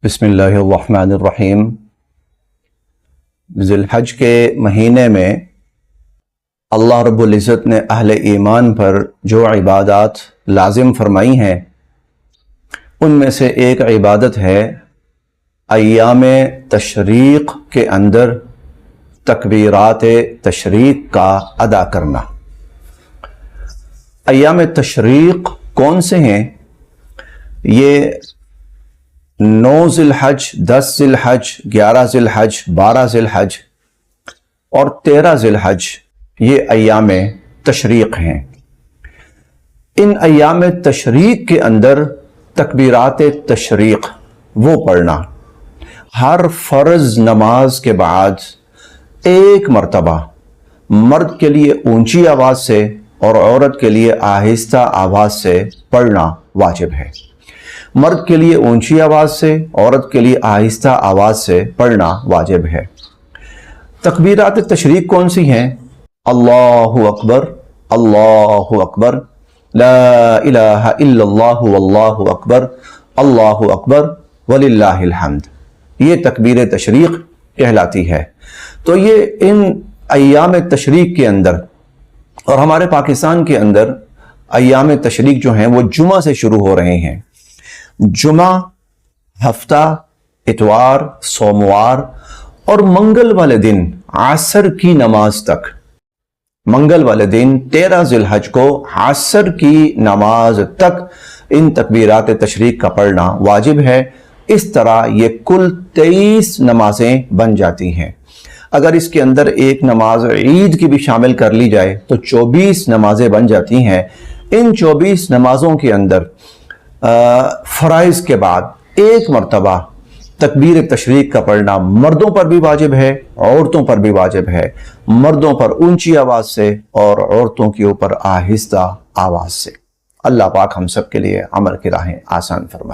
بسم اللہ الرحمن الرحیم۔ ذی الحج کے مہینے میں اللہ رب العزت نے اہل ایمان پر جو عبادات لازم فرمائی ہیں ان میں سے ایک عبادت ہے ایام تشریق کے اندر تکبیرات تشریق کا ادا کرنا۔ ایام تشریق کون سے ہیں؟ یہ 9 ذی الحج، 10 ذی الحج، 11 ذی الحج، 12 ذی الحج اور 13 ذی الحج، یہ ایام تشریق ہیں۔ ان ایام تشریق کے اندر تکبیرات تشریق وہ پڑھنا، ہر فرض نماز کے بعد ایک مرتبہ مرد کے لیے اونچی آواز سے اور عورت کے لیے آہستہ آواز سے پڑھنا واجب ہے۔ مرد کے لیے اونچی آواز سے، عورت کے لیے آہستہ آواز سے پڑھنا واجب ہے۔ تکبیرات تشریق کون سی ہیں؟ اللہ اکبر، اللہ اکبر، لا الہ الا اللہ واللہ اکبر، اللہ اکبر وللہ الحمد، یہ تکبیر تشریق کہلاتی ہے۔ تو یہ ان ایام تشریق کے اندر، اور ہمارے پاکستان کے اندر ایام تشریق جو ہیں وہ جمعہ سے شروع ہو رہے ہیں۔ جمعہ، ہفتہ، اتوار، سوموار اور منگل والے دن عصر کی نماز تک، منگل والے دن 13 ذی الحج کو عصر کی نماز تک ان تکبیرات تشریق کا پڑھنا واجب ہے۔ اس طرح یہ کل 23 نمازیں بن جاتی ہیں۔ اگر اس کے اندر ایک نماز عید کی بھی شامل کر لی جائے تو 24 نمازیں بن جاتی ہیں۔ ان 24 نمازوں کے اندر فرائض کے بعد ایک مرتبہ تکبیر تشریق کا پڑھنا مردوں پر بھی واجب ہے، عورتوں پر بھی واجب ہے۔ مردوں پر اونچی آواز سے اور عورتوں کے اوپر آہستہ آواز سے۔ اللہ پاک ہم سب کے لیے عمل کی راہیں آسان فرمائے۔